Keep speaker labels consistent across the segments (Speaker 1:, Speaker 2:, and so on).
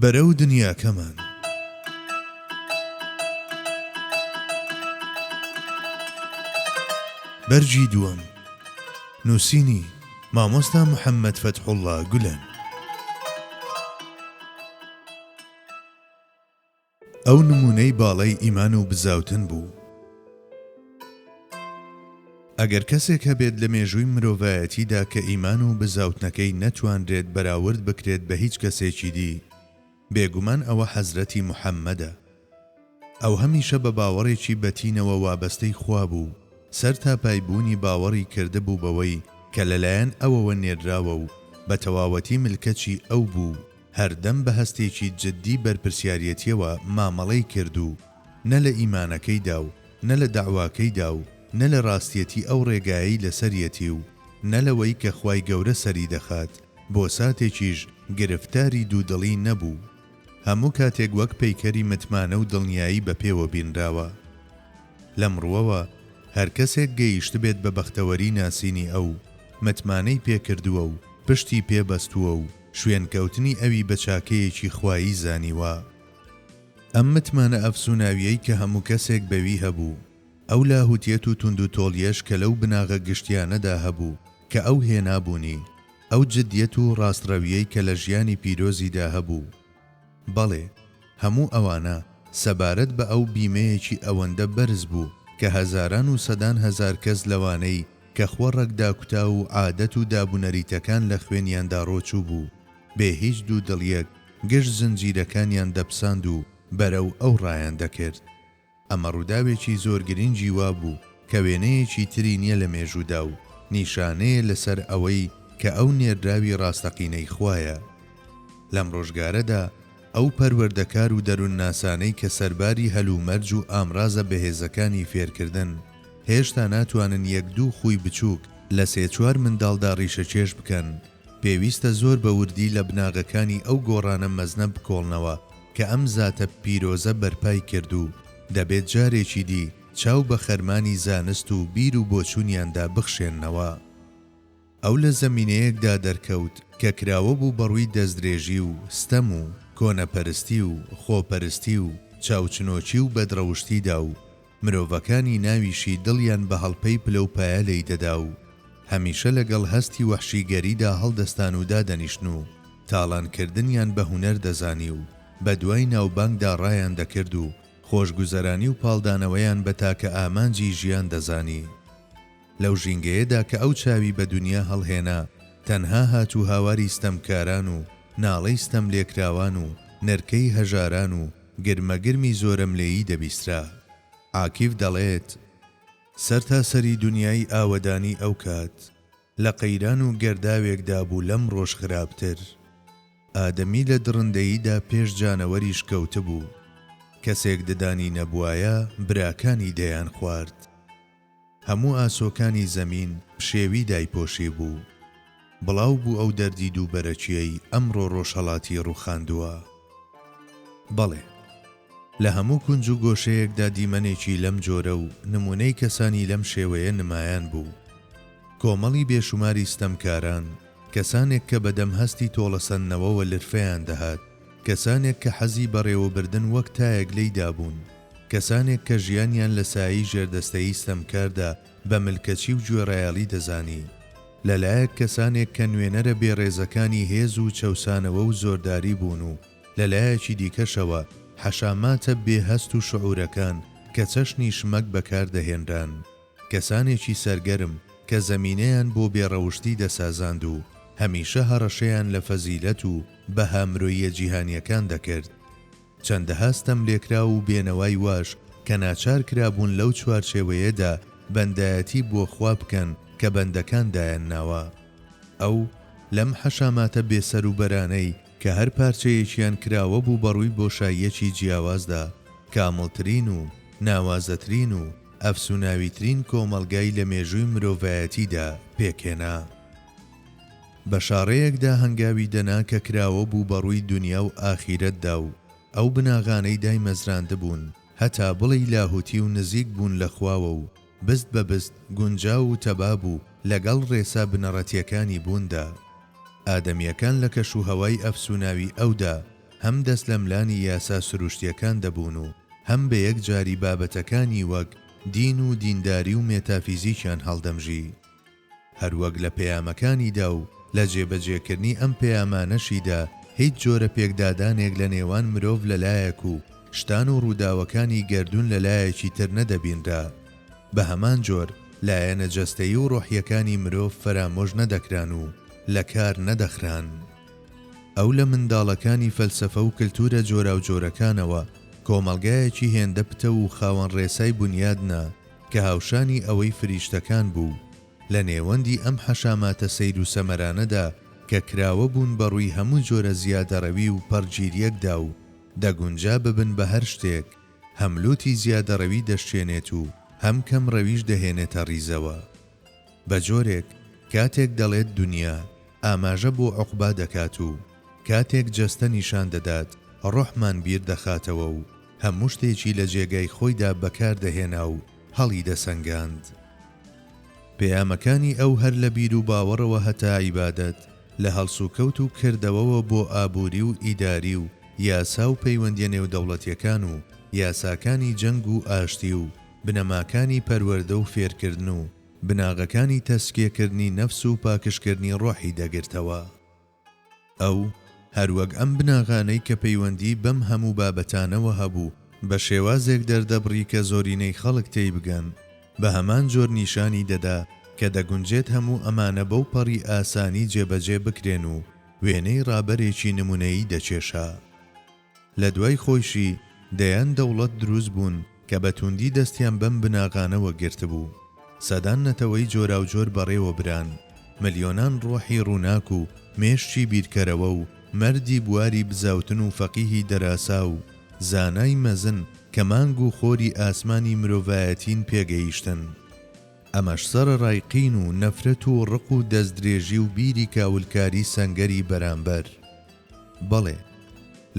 Speaker 1: بەرەو دنیاکەمان بەرجی دووەم نووسینی مامۆستا محەممەد فەتحوڵڵا گولەن. ئەو نمونەی باڵای ئیمان و بزاوتن بوو. ئەگەر کەسێک هەبێت لە مێژووی مرۆڤایەتیدا کە ئیمان و بزاوتنەکەی نەتوانرێت بەراورد بکرێت بە هیچ کەسێکی دی، بێگومان ئەوە حەزرەتی محەممەدە. ئەو هەمیشە بە باوەڕێکی بەتینەوە وابەستەی خوا بوو، سەر تاپایبوونی باوەڕی کردبوو بەوەی کە لەلایەن ئەوەوە نێردراوە و بە تەواوەتی ملکەچی ئەو بوو. هەردەم بە هەستێکی جددی بەرپرسیارەتیەوە مامەڵەی کرد و نە لە ئیمانەکەیدا و نە لە داواکەیدا و نە لە ڕاستیەتی ئەو ڕێگایی لەسەریەتی و نە لەوەی کە خوای گەورە سەری دەخات بۆ ساتێکیش گرفتاری دوودڵی نەبوو. هەموو کاتێک وەک پەیکەری متمانە و دڵنیایی بە پێوە بینراوە. لەمڕووەوە هەر کەسێک گەیشت بێت بە بەختەوەری ناسینی ئەو متمانەی پێکردووە و پشتی پێبەستووە و شوێنکەوتنی ئەوی بە چاکەیەکی خوایی زانیوە. ئەم متمانە ئەفسوناویەی کە هەموو کەسێک بەوی هەبوو، ئەو لاهوتیەت و تونند و تۆڵیەش کە لەو بناغە گشتیانەدا هەبوو کە ئەو هێنابوونی، ئەو جدیەت و ڕاستڕەویەی کە لە ژیانی پیرۆزیدا هەبوو. بەڵێ هەموو ئەوانە سەبارەت بە ئەو بیمەیەکی ئەوەندە بەرز بوو کە هەزاران و سەدان هەزار کەس لەوانەی کە خۆ ڕەگدا کوتا و عادەت و دابوونەریتەکان لە خوێنیاندا ڕۆچوو بوو، بێ هیچ دوودڵیەک گشت زنجیرەکانیان دەپساند و بەرەو ئەو ڕایان دەکرد. ئەمە ڕووداوێکی زۆر گرنگی وا بوو کە وێنەیەکی تری نییە لە مێژوودا و نیشانەیە لەسەر ئەوەی کە ئەو نێردراوی ڕاستەقینەی خوایە. لەم ڕۆژگارەدا ئەو پەروەردەکار و دەروون ناسانەی کە سەرباری هەلومەرج و ئامرازە بەهێزەکانی فێرکردن، هێشتا ناتوانن یەک دوو خوی بچووک لە سێ چوار منداڵدا ڕیشەچێش بکەن. پێویستە زۆر بە وردی لە بناغەکانی ئەو گۆڕانە مەزنە بکۆڵنەوە کە ئەم زاتە پیرۆزە بەرپای کرد و دەبێت جارێکی دی چاو بە خەرمانی زانست و بیر و بۆچوونیاندا بخشێننەوە. ئەو لە زەمینەیەکدا دەرکەوت کە کراوە بوو بەڕووی دەستدرێژی و ستەم و کۆنەپەرستی و خۆپەرستی و چاوچنۆچی و بەدڕەوشتیدا و مرۆڤەکانی ناویشی دڵیان بە هەڵپەی پلە و پایە لێی دەدا و هەمیشە لەگەڵ هەستی وەحشیگەریدا هەڵدەستان و دادەنیشن و تاڵانکردنیان بە هونەر دەزانی و بە دوای ناوبانگدا ڕایان دەکرد و خۆشگوزەرانی و پاڵدانەوەیان بە تاکە ئامانجی ژیان دەزانی. لەو ژینگەیەدا کە ئەو چاوی بە دنیا هەڵهێنا، تەنها هات و هاواری ستەمکاران و ناڵەی ستەم لێکراوان و نەرکەی هەژاران و گرمەگرمی زۆرەملێیی دەبیسترا. عاکیف دەڵێت سەرتاسەری دنیای ئاوەدانی ئەو کات لە قەیران و گەرداوێکدا بوو لەم ڕۆژ خراپتر. ئادەمی لە درندەییدا پێش جانەوەریش کەوتە بوو. کەسێک ددانی نەبوایە براکانی دەیان خوارد. هەموو ئاسۆکانی زەمین پشێوی دایپۆشی بوو. بڵاو بوو ئەو دەردی دووبەرەچیەی ئەمڕۆ ڕۆژهەڵاتی ڕووخاندووە. بەڵێ لە هەموو کونج و گۆشەیەکدا دیمەنێکی لەم جۆرە و نمونەی کەسانی لەم شێوەیە نمایان بوو. کۆمەڵی بێشوماری ستەمکاران، کەسانێک کە بەدەم هەستی تۆڵەسەندنەوەوە لرفەیان دەهات، کەسانێک کە حەزی بەڕێوەبردن وەک تایەک لێیدا بوون، کەسانێک کە ژیانیان لە سایی ژێردەستەیی ستەمکاردا بە ملکەچی و گوێڕایاڵی دەزانی، لەلایەک کەسانێک کە نوێنەرە بێڕێزەکانی هێز و چەوسانەوە و زۆرداری بوون و لەلایەکی دیکەشەوە حەشاماتە بێهەست و شعورەکان کە چەشنی شمەک بەکاردەهێنران، کەسانێکی سەرگەرم کە زەمینەیان بۆ بێڕەوشتی دەسازاند و هەمیشە هەڕەشەیان لە فەزیلەت و بە هامرۆیە جیهانیەکان دەکرد. چەندەها ستەم لێکرا و بێنەوای واش کە ناچار کرابوون لەو چوارچێوەیەدا بەندایەتی بۆ خوا بکەن کە بەندەکان دایانناوە. ئەو لەم حەشاماتە بێسەر و بەرانەی کە هەر پارچەیەکیان کراوە بوو بەڕووی بۆشاییەکی جیاوازدا، کامڵترین و ناوازەترین و ئەفسوناویترین کۆمەڵگای لە مێژووی مرۆڤایەتیدا پێکهێنا. بە شاڕەیەکدا هەنگاوی دەنا کە کراوە بوو بەڕووی دنیا و ئاخیرەتدا و ئەو بناغانەی دای مەزراندبوون هەتا بڵی لاهوتی و نزیک بوون لە خواوە و بست بە بست گونجاو و تەباب و لەگەڵ ڕێسا بنەڕەتیەکانی بووندا. ئادەمیەکان لە کەش و هەوای ئەفسوناوی ئەودا هەم دەست لە ملانی یاسا سروشتیەکان دەبوون و هەم بە یەک جاری بابەتەکانی وەک دین و دینداری و مێتافیزیکیان هەڵدەمژی. هەروەک لە پەیامەکانیدا و لە جێبەجێکردنی ئەم پەیامانەشیدا هیچ جۆرە پێکدادانێک لە نێوان مرۆڤ لەلایەک و شتان و ڕووداوەکانی گەردوون لەلایەکی تر نەدەبینرا. بە هەمان جۆر لایەنە جەستەیی و ڕۆحیەکانی مرۆڤ فەرامۆژ نەدەکران و لە کار نەدەخران. ئەو لە منداڵەکانی فەلسەفە و کلتورە جۆرا و جۆرەکانەوە کۆمەڵگایەکی هێندە پتە و خاوەن ڕێسای بنیادنا کە هاوشانی ئەوەی فریشتەکان بوو. لە نێوەندی ئەم حەشاماتە سەیر و سەمەرانەدا کە کراوە بوون بەڕووی هەموو جۆرە زیادەڕەوی و پەرگیریەکدا و دەگونجا ببن بە هەر شتێک، هەملوتی زیادەڕەوی دەشتێنێت و هەم کەم ڕەویش دەهێنێتە ڕیزەوە. بە جۆرێک کاتێک دەڵێت دنیا ئاماژە بۆ عوقبا دەکات و کاتێک جەستە نیشان دەدات ڕۆحمان بیر دەخاتەوە و هەموو شتێکی لە جێگای خۆیدا بەکار دەهێنا و هەڵی دەسەنگاند. پەیامەکانی ئەو هەر لە بیر و باوەڕەوە هەتا عیبادەت لە هەڵسوکەوت و کردەوەوە بۆ ئابووری و ئیداری و یاسا و پەیوەندیە نێودەوڵەتیەکان و یاساکانی جەنگ و ئاشتی و بنەماکانی پەروەردە و فێرکردن و بناغەکانی تەسکیەکردنی نەفس و پاکشکردنی ڕۆحی دەگرتەوە. ئەو هەروەک ئەم بناغانەی کە پەیوەندی بەم هەموو بابەتانەوە هەبوو بە شێوازێک دەردەبڕی کە زۆرینەی خەڵک تێی بگەن، بە هەمان جۆر نیشانی دەدا کە دەگونجێت هەموو ئەمانە بەو پەڕی ئاسانی جێبەجێ بکرێن و وێنەی ڕابەرێکی نمونەیی دەچێشا. لە دوای خۆیشی دەیان دەوڵەت دروست بوون کە بەتوندی دەستیان بەم بناغانەوە گرتبوو. سەدان نەتەوەی جۆرا و جۆر بەڕێوە بران، ملیۆنان ڕۆحی ڕووناک و مێشتی بیرکەرەوە و مەردی بواری بزاوتن و فەقیهی دەراسا و زانای مەزن کە مانگ و خۆری ئاسمانی مرۆڤایەتین پێگەیشتن. ئەمەش سەرەڕای قین و نەفرەت و ڕق و دەستدرێژی و بیری کاولکاری سەنگەری بەرامبەر. بەڵێ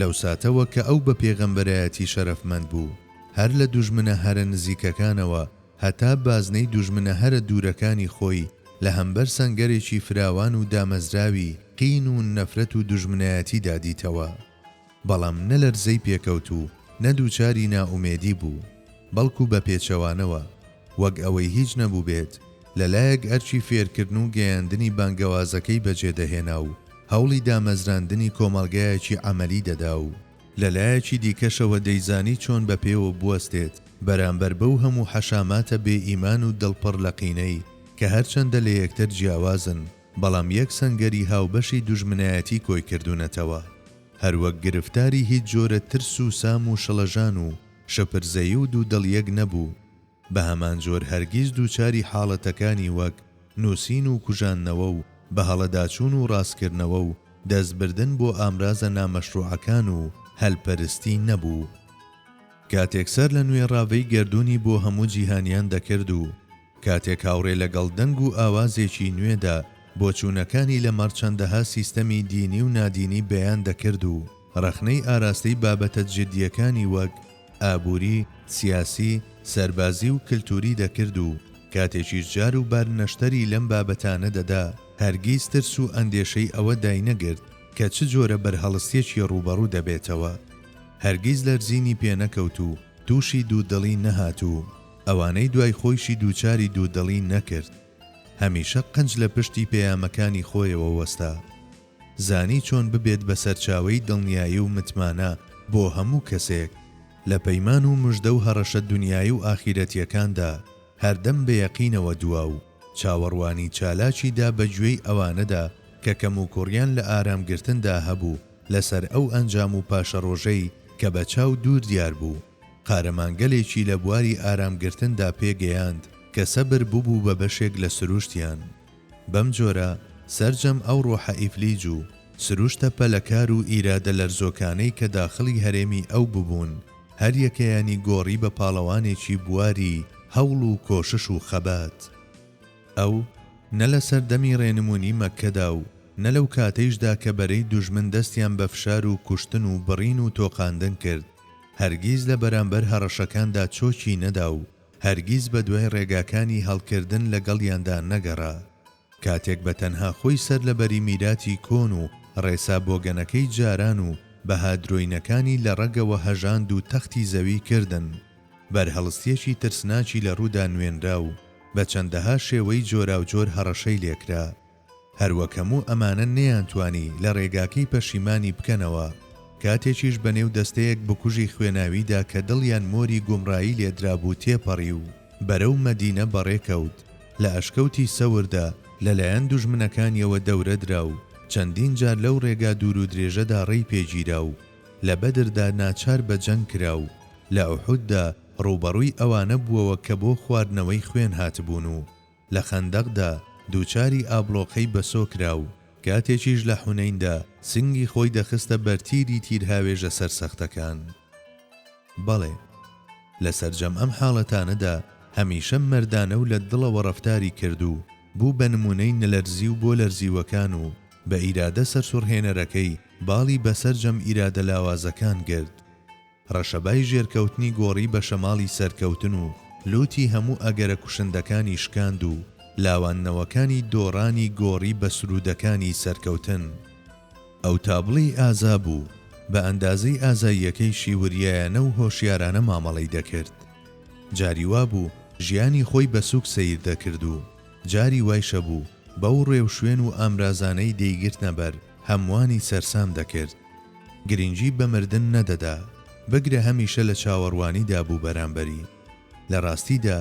Speaker 1: لەو ساتەوە کە ئەو بە پێغەمبەرایەتی شەرەفمەند بوو، هەر لە دوژمنە هەرە نزیکەکانەوە هەتا بازنەی دوژمنە هەرە دوورەکانی خۆی لە هەمبەر سەنگەرێکی فراوان و دامەزراوی قین و نەفرەت و دوژمنایەتی دادیتەوە. بەڵام نە لەرزەی پێکەوت و نەدووچاری نائومێدی بوو، بەڵکو بە پێچەوانەوە وەک ئەوەی هیچ نەبوو بێت لەلایەک ئەرچی فێرکردن و گەیاندنی بانگەوازەکەی بەجێدەهێنا و هەوڵی دامەزراندنی کۆمەڵگایەکی عەمەلی دەدا و لەلایەکی دیکەشەوە دەیزانی چۆن بە پێوە بوەستێت بەرامبەر بەو هەموو حەشاماتە بێ ئیمان و دڵپڕ لە قینەی کە هەرچەندە لە یەکتر جیاوازن بەڵام یەک سەنگەری هاوبەشی دوژمنایەتی کۆی کردوونەتەوە. هەروەک گرفتاری هیچ جۆرە ترس و سام و شەڵەژان و شەپرزەیی و دوودڵیەک نەبوو. بە هەمان جۆر هەرگیز دووچاری حاڵەتەکانی وەک نووسین و کوژاننەوە و بە هەڵەداچوون و ڕاستکردنەوە و دەستبردن بۆ ئامرازە نامەشروعەکان و هەلپەرستی نەبوو. کاتێک سەر لە نوێ ڕاوەی گەردوونی بۆ هەموو جیهانیان دەکرد و کاتێک هاوڕێ لەگەڵ دەنگ و ئاوازێکی نوێدا بۆچوونەکانی لە مەڕچەندەها سیستەمی دینی و نادینی بەیان دەکرد و ڕەخنەی ئاراستەی بابەتە جدیەکانی وەک ئابووری، سیاسی، سەربازی و کلتوری دەکرد و کاتێکیش جار و بار نەشتەری لەم بابەتانە دەدا، هەرگیز ترس و ئەندێشەی ئەوە داینەگرت کە چ جۆرە بەرهەڵستێکی ڕوبەڕوو دەبێتەوە. هەرگیز لەرزینی پێنەکەوت و تووشی دوودڵی نەهات و ئەوانەی دوای خۆیشی دووچاری دوودڵی نەکرد. هەمیشە قەنج لە پشتی پەیامەکانی خۆیەوە وەستا، زانی چۆن ببێت بە سەرچاوەی دڵنیایی و متمانە بۆ هەموو کەسێک لە پەیمان و مژدە و هەڕەشە دنیایی و ئاخیرەتیەکاندا هەردەم بە یەقینەوە دوا و چاوەڕوانی چالاکیدا بەگوێی ئەوانەدا کە کەم و کوڕیان لە ئارامگرتندا هەبوو لەسەر ئەو ئەنجام و پاشە ڕۆژەی کە بە چاو دوور دیار بوو. قارەمانگەلێکی لە بواری ئارامگرتندا پێگەیاند کە سەبر بوو بە بەشێک لە سروشتیان. بەم جۆرە سەرجەم ئەو ڕۆحە ئیفلیج و سروشتە پەلەکار و ئیرادە لەرزۆکانەی کە داخڵی هەرێمی ئەو ببوون، هەر یەکەیانی گۆڕی بە پاڵەوانێکی بواری هەوڵ و کۆشش و خەبات. ئەو نە لە سەردەمی ڕێنمونی مەککەدا و نە لەو کاتەیشدا کە بەرەی دوژمن دەستیان بە فشار و کوشتن و بڕین و تۆقاندن کرد، هەرگیز لە بەرامبەر هەڕەشەکاندا چۆکی نەدا و هەرگیز بە دوای ڕێگاکانی هەڵکردن لەگەڵیاندا نەگەڕا. کاتێک بە تەنها خۆی سەر لە بەری میراتی کۆن و ڕێسا بۆگەنەکەی جاران و بەهادرۆینەکانی لە ڕەگەوە هەژاند و تەختی زەوی کردن، بەرهەڵستیەکی ترسناکی لە ڕوودا نوێنرا و بە چەندەها شێوەی جۆراوجۆر هەڕەشەی لێکرا. هەروەک هەموو ئەمانە نەیانتوانی لە ڕێگاکەی پەشیمانی بکەنەوە، کاتێکیش بەنێو دەستەیەک بکوژی خوێناویدا کە دڵیان مۆری گومڕایی لێدرابوو تێپەڕی و بەرەو مەدینە بەڕێکەوت. لە ئەشکەوتی سەوردا لەلایەن دوژمنەکانیەوە دەورە درا و چەندین جار لەو ڕێگا دوور و درێژەدا ڕێی پێگیرا و لە بەدردا ناچار بە جەنگ کرا و لە ئوحوددا ڕووبەڕووی ئەوانە بووەوە کە بۆ خواردنەوەی خوێن هاتبوون و لە خەندەقدا دووچاری ئابلۆقەی بەسۆ کرا و کاتێکیش لە حونەیندا سنگی خۆی دەخستە بەرتیری تیرهاوێژە سەرسەختەکان. بەڵێ لە سەرجەم ئەم حاڵەتانەدا هەمیشە مەردانە و لە دڵەوە ڕەفتاری کرد و بوو بە نمونەی نەلەرزی و بۆ لەرزیوەکان و بە ئیرادە سەرسوڕهێنەرەکەی باڵی بەسەرجەم ئیرادە لاوازەکان گرت. ڕەشەبای ژێرکەوتنی گۆڕی بە شەماڵی سەرکەوتن و لوتی هەموو ئەگەرە کوشندەکانی شکاند و لاواننەوەکانی دۆڕانی گۆڕی بە سرودەکانی سەرکەوتن. ئەو تابڵی ئازا بوو بە ئەندازەی ئازاییەکەی شیوریایانە و هۆشیارانە مامەڵەی دەکرد. جاری وا بوو ژیانی خۆی بە سوک سەیر دەکرد و جاری وایشە بوو بەو ڕێو شوێن و ئامرازانەی دەیگرتنە بەر هەموانی سەرسام دەکرد. گرنگی بە مردن نەدەدا، بگرە هەمیشە لە چاوەڕوانیدا بوو بەرامبەری. لە ڕاستیدا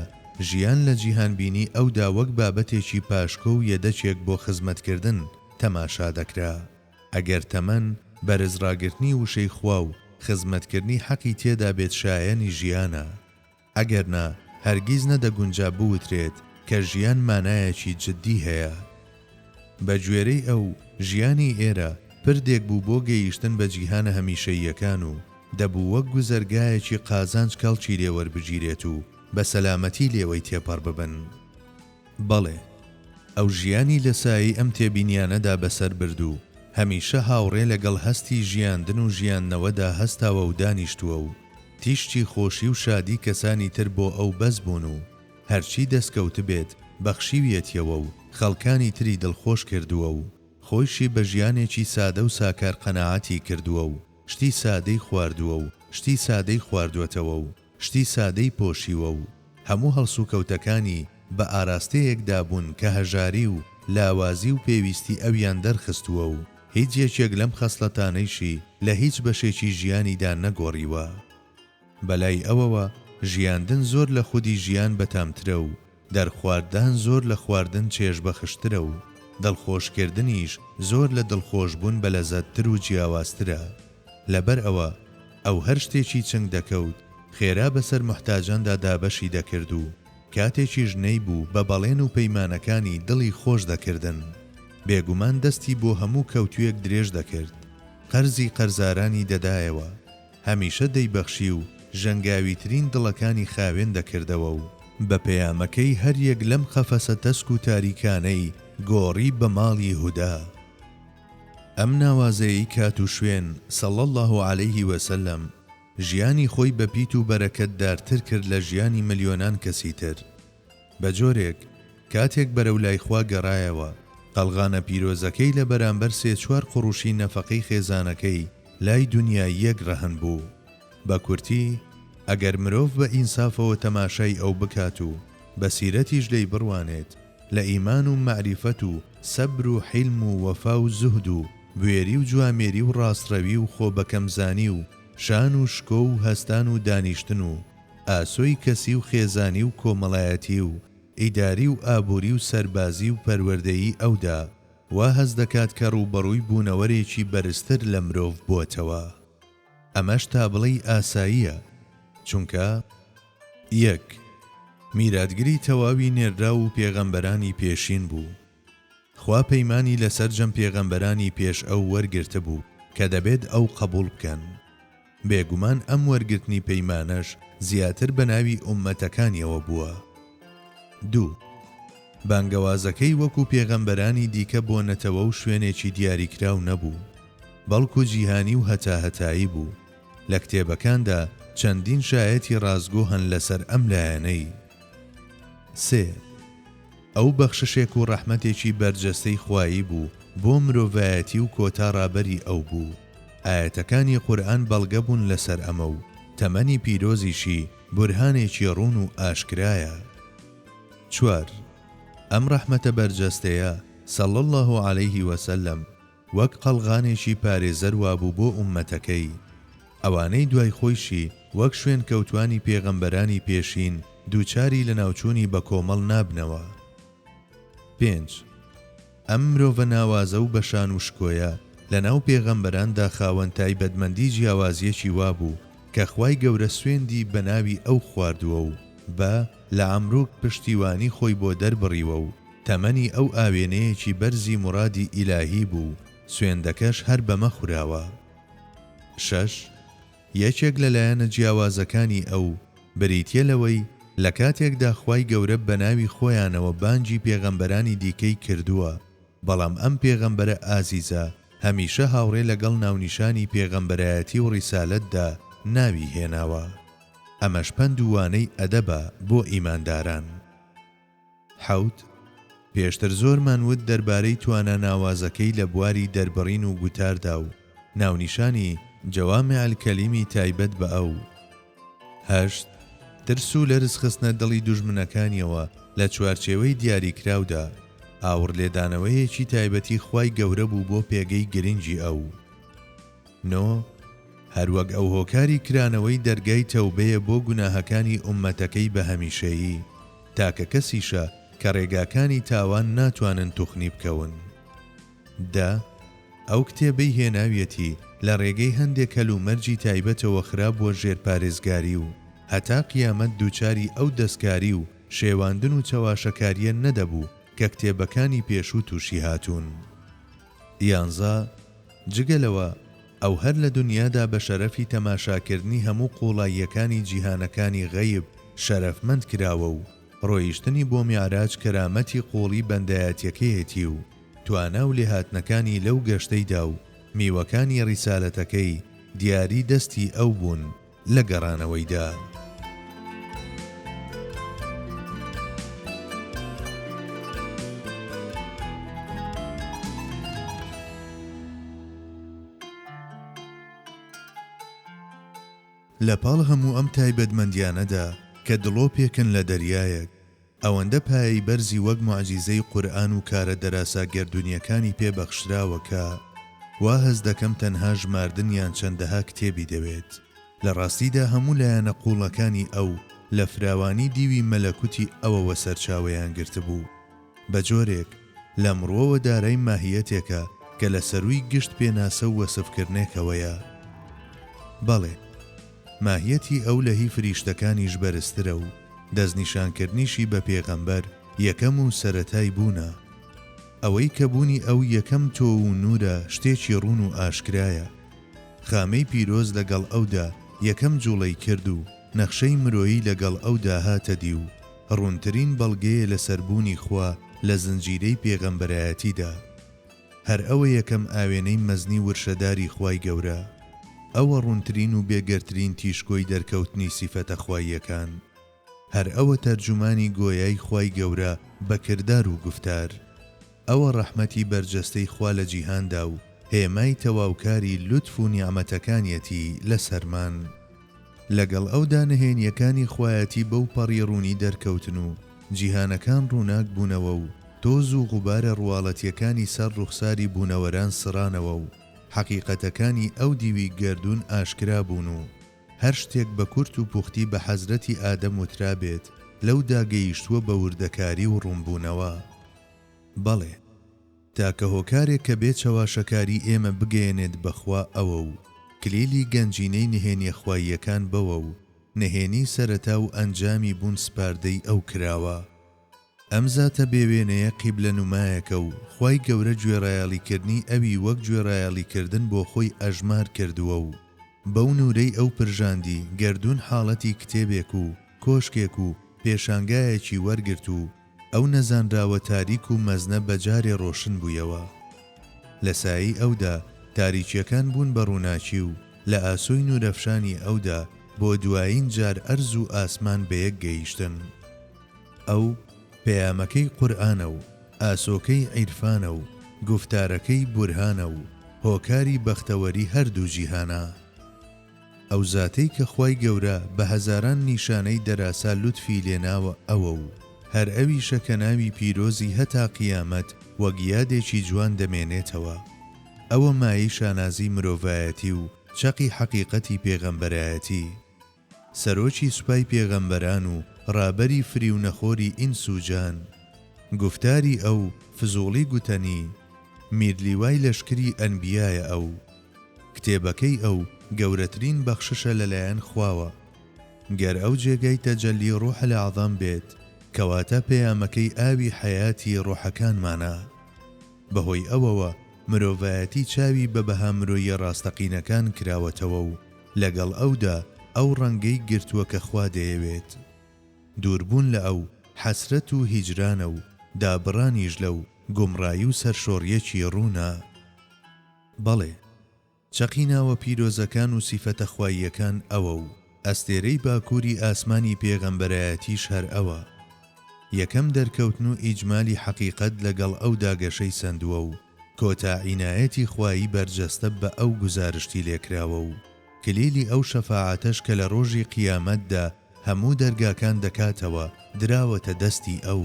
Speaker 1: ژیان لە جیهانبینی ئەودا وەک بابەتێکی پاشکۆ و یەدەچێک بۆ خزمەتکردن تەماشا دەکرا. ئەگەر تەمەن بەرزڕاگرتنی وشەی خوا و خزمەتکردنی حەقی تێدا بێت شایەنی ژیانە، ئەگەرنا هەرگیز نەدەگونجا بوترێت کە ژیان مانایەکی جددی هەیە. بە گوێرەی ئەو ژیانی ئێرە پردێک بوو بۆ گەیشتن بە جیهانە هەمیشەییەکان و دەبوو وەک گوزەرگایەکی قازانج کەڵکی لێوەربگیرێت و بە سەلامەتی لێوەی تێپەڕ ببن. بەڵێ ئەو ژیانی لە سایی ئەم تێبینیانەدا بەسەر برد و هەمیشە هاوڕێ لەگەڵ هەستی ژیاندن و ژیاننەوەدا هەستاوە و دانیشتووە و تیشتی خۆشی و شادی کەسانی تر بۆ ئەو بەس بوون و هەرچی دەستکەوت بێت بەخشیویەتیەوە و خەڵکانی تری دڵخۆش کردووە و خۆیشی بە ژیانێکی سادە و ساکار قەناعەتی کردووە و شتی سادەی خواردووە و شتی سادەی خواردوێتەوە و شتی سادەی پۆشیوە و هەموو هەڵسوکەوتەکانی بە ئاراستەیەکدا بوون کە هەژاری و لاوازی و پێویستی ئەویان دەرخستووە و هیچ یەکێک لەم خەسڵەتانەیشی لە هیچ بەشێکی ژیانیدا نەگۆڕیوە. بەلای ئەوەوە ژیاندن زۆر لە خودی ژیان بەتامترە و دەرخواردان زۆر لە خواردن چێژبەخشترە و دڵخۆشکردنیش زۆر لە دڵخۆشبوون بە لەزەتتر و جیاوازترە. لەبەر ئەوە ئەو هەر شتێکی چنگ دەکەوت خێرا بەسەر محتاجاندا دابەشی دەکرد و کاتێکی ژنەی بوو بە بەڵێن و پەیمانەکانی دڵی خۆش دەکردن. بێگومان دەستی بۆ هەموو کەوتویەک درێژ دەکرد، قەرزی قەرزارانی دەدایەوە، هەمیشە دەیبەخشی و ژەنگاویترین دڵەکانی خاوێن دەکردەوە و بە پەیامەکەی هەر یەک لەم خەفەسە تەسک و تاریکانەی گۆڕی بە ماڵی هودا. ئەم ناوازەیەی کات و شوێن سەڵ الله عەلەیه وسلم ژیانی خۆی بە پیت و بەرەکەتدارتر کرد لە ژیانی ملیۆنان کەسی تر. بە جۆرێک کاتێک بەرەو لای خوا گەڕایەوە، قەڵغانە پیرۆزەکەی لە بەرامبەر 3-4 قوڕوشی نەفەقەی خێزانەکەی لای دنیا یەک ڕەهن بوو. بە کورتی ئەگەر مرۆڤ بە ئینسافەوە تەماشای ئەو بکات و بە سیرەتیش لێی بڕوانێت، لە ئیمان و مەعریفەت و سەبر و حیلم و وەفا و زوهد و بوێری و جوامێری و ڕاستڕەوی و خۆبەکەمزانی و شان و شکۆ و هەستان و دانیشتن و ئاسۆی کەسی و خێزانی و کۆمەڵایەتی و ئیداری و ئابووری و سەربازی و پەروەردەیی ئەودا وا هەز دەکات کە ڕووبەڕووی بوونەوەرێکی بەرزتر لە مرۆڤ بووەتەوە. ئەمەش تابڵەی ئاساییە، چونکە 1. میراتگری تەواوی نێردرا و پێغەمبەرانی پێشین بوو. خوا پەیمانی لەسەر جەم پێغەمبەرانی پێش ئەو وەرگرتە بوو کە دەبێت ئەو قبول بکەن. بێگومان ئەم وەرگرتنی پەیمانەش زیاتر بە ناوی ئوممەتەکانیەوە بووە. 2. بانگەوازەکەی وەکو پێغەمبەرانی دیکە بۆنەتەوە و شوێنێکی دیاریکراو نەبوو، بەڵکو جیهانی و هەتاهەتایی بوو. لە کتێبەکاندا چەندین شایەتی ڕازگۆ هەن لەسەر ئەم لایەنەی. 3. ئەو بەخششێک و ڕەحمەتێکی بەرجەستەی خوایی بوو بۆ مرۆڤایەتی و کۆتا ڕابەری ئەو بوو. ئاەتەکانی قورئان بەڵگە بوون لەسەر ئەمە و تەمەنی پیرۆزیشی بورهانێکی ڕوون و ئاشکرایە. 4. ئەم ڕەحمەتە بەرجەستەیە صلی الله عليه وسلم وەک قەڵغانێکی پارێزەر وابوو بۆ ئوممەتەکەی، ئەوانەی دوای خۆیشی وەک شوێن کەوتوانی پێغەمبەرانی پێشین دووچاری لە ناوچوونی بە کۆمەڵ نابنەوە. 5. ئەم مرۆڤە ناوازە و بەشان و شکۆیە لە ناو پێغەمبەراندا خاوەن تایبەتمەندی جیاوازیەکی وابوو کە خوای گەورە سوێندی بە ناوی ئەو خواردووە و بە لە عەمروک پشتیوانی خۆی بۆ دەربڕیوە و تەمەنی ئەو ئاوێنەیەکی بەرزی مورادی ئیلاهی بوو، سوێندەکەش هەر بەمە خوراوە. 6. یەکێک لەلایەنە جیاوازەکانی ئەو بریتیە لەوەی لە کاتێکدا خوای گەورە بە ناوی خۆیانەوە بانگی پێغەمبەرانی دیکەی کردووە، بەڵام ئەم پێغەمبەرە ئازیزە هەمیشە هاوڕێ لەگەڵ ناونیشانی پێغەمبەرایەتی و ڕیسالەتدا ناوی هێناوە. ئەمەش پەند و وانەی ئەدەبە بۆ ئیمانداران. 7. پێشتر زۆرمان وت دەربارەی توانە ناوازەکەی لە بواری دەربڕین و گوتاردا و ناونیشانی جەوامع الکەلیمی تایبەت بە ئەو. 8. ترس و لەرز خستنە دڵی دوژمنەکانیەوە لە چوارچێوەی دیاریکراودا، ئاور لێدانەوەیەکی تایبەتی خوای گەورە بوو بۆ پێگەی گرنگی ئەو. 9. هەروەک ئەو هۆکاری کرانەوەی دەرگای تەوبەیە بۆ گوناهەکانی ئوممەتەکەی بە هەمیشەیی، تاکە کەسیشە کە ڕێگاکانی تاوان ناتوانن توخنی بکەون. 10. ئەو کتێبەی هێناویەتی لە ڕێگەی هەندێک هەلومەرجی تایبەتەوە خراپ بۆ ژێرپارێزگاری و هەتا قیامەت دووچاری ئەو دەستکاری و شێواندن و چەواشەکاریە نەدەبوو کە کتێبەکانی پێشوو تووشی هاتوون. 11. جگەلەوە ئەو هەر لە دنیادا بە شەرەفی تەماشاکردنی هەموو قوڵاییەکانی جیهانەکانی غەیب شەرەفمەند کراوە و ڕۆیشتنی بۆ میعراج کەرامەتی قوڵی بەندایەتیەکەیەتی و توانا و لێهاتنەکانی لەو گەشتەیدا و میوەکانی ڕیسالەتەکەی دیاری دەستی ئەو بوون لە گەڕانەوەیدا. لە پاڵ هەموو ئەم تایبەتمەندیانەدا کە دڵۆ پێکن لە دەریایەک، ئەوەندە پایی بەرزی وەک موعجیزەی قورئان و کارە دەراسا گەردونیەکانی پێبەخشراوە کە وا هەز دەکەم تەنها ژماردنیان چەندەها کتێبی دەوێت. لە ڕاستیدا هەموو لایەنە قوڵەکانی ئەو لە فراوانی دیوی مەلەکوتی ئەوەوە سەرچاوەیان گرتبوو، بە جۆرێک لە مرۆوە دارای ماهیەتێکە کە لە سەروی گشت پێناسە و وەسفکردنێکەوەیە. بەڵێ، ماهیەتی ئەو لە هی فریشتەکانیش بەرزترە و دەستنیشانکردنیشی بە پێغەمبەر یەکەم و سەرەتای بوونە. ئەوەی کە بوونی ئەو یەکەم تۆ و نورە شتێکی ڕوون و ئاشکرایە. خامەی پیرۆز لەگەڵ ئەودا یەکەم جوڵەی کرد و نەخشەی مرۆیی لەگەڵ ئەودا هاتە دی و ڕوونترین بەڵگەیە لە سەربوونی خوا لە زنجیرەی پێغەمبەرایەتیدا. هەر ئەوە یەکەم ئاوێنەی مەزنی ورشەداری خوای گەورە. ئەوە ڕوونترین و بێگەرترین تیشکۆی دەرکەوتنی سیفەتە خواییەکان. هەر ئەوە تەرجمانی گۆیای خوای گەورە بە کردار و گفتار. ئەوە ڕەحمەتی بەرجەستەی خوا لە جیهاندا و هێمای تەواوکاری لوتف و نیعمەتەکانیەتی لە سەرمان. لەگەڵ ئەودا نهێنیەکانی خوایەتی بەو پەڕی ڕوونی دەرکەوتن و جیهانەکان ڕووناک بوونەوە و تۆز و غوبارە ڕواڵەتیەکانی سەر ڕوخساری بوونەوەران سڕانەوە و حەقیقەتەکانی ئەو دیوی گەردون ئاشکرا بوون و هەر شتێک بە کورت و پوختی بە حەزرەتی ئادەم وترابێت لەو داگەیشتووە بە وردەکاری و ڕوونبوونەوە. بەڵێ، تاکە هۆکارێک کە بێت چەواشەکاری ئێمە بگەێنێت بەخوا ئەوە و کلیلی گەنجینەی نهێنیە خواییەکان بەوە و نهێنی سەرەتا و ئەنجامی بوون سپاردەی ئەو کراوە. ئەم زاتە بێوێنەیە قیبلە نومایەکە و خوای گەورە گوێڕایاڵیکردنی ئەوی وەک گوێڕایاڵیکردن بۆ خۆی ئەژمار کردووە و بەو نورەی ئەو پرژاندی گەردون حاڵەتی کتێبێک و کۆشکێک و پێشانگایەکی وەرگرت و ئەو نەزانراوە تاریک و مەزنە بەجارێ ڕۆشن بوویەوە. لە سایی ئەودا تاریکیەکان بوون بە ڕووناچی و لە ئاسۆی نورەفشانی ئەودا بۆ دوایین جار ئەرز و ئاسمان بەیەک گەیشتن. ئەو پەیامەکەی قورئانە و ئاسۆکەی عیرفانە و گفتارەکەی بورهانە و هۆکاری بەختەوەری هەردوو جیهانە. ئەو زاتەی کە خوای گەورە بە هەزاران نیشانەی دەراسا لوتفی لێناوە ئەوە و هەر ئەویشە کە ناوی پیرۆزی هەتا قیامەت وەک یادێکی جوان دەمێنێتەوە. ئەوە مایەی شانازی مرۆڤایەتی و چەقی حەقیقەتی پێغەمبەرایەتی، سەرۆکی سوپای پێغەمبەران و ڕابەری فری و نەخۆری ئینس و جان. گفتاری ئەو فزوڵی گوتەنی، میرلیوای لەشکری ئەنبیایە ئەو. کتێبەکەی ئەو گەورەترین بەخششە لەلایەن خواوە. گەر ئەو جێگەی تەجەلی ڕوح العەظەم بێت، کەواتە پەیامەکەی ئاوی حەیاتی ڕوحەکانمانە. بەهۆی ئەوەوە مرۆڤایەتی چاوی بە بەهامرۆیی ڕاستەقینەکان کراوەتەوە و لەگەڵ ئەودا ئەو ڕەنگەی گرتووە کە خوا دەیەوێت. دووربوون لە ئەو حەسرەت و هیجرانە و دابڕانیش لەو گومڕایی و سەرشۆڕیەکی ڕوونا. بەڵێ، چەقی ناوە پیرۆزەکان و سیفەتە خواییەکان ئەوە و ئەستێرەی باکووری ئاسمانی پێغەمبەرایەتیش هەر ئەوە. یەکەم دەرکەوتن و ئیجمالی حەقیقەت لەگەڵ ئەو داگەشەی سندووە و کۆتا عینایەتی خوایی بەرجەستە بە ئەو گزارشتی لێکراوە و کلیلی ئەو شەفاعەتەش کە لە ڕۆژی قیامەتدا هەموو دەرگاکان دەکاتەوە دراوەتە دەستی ئەو.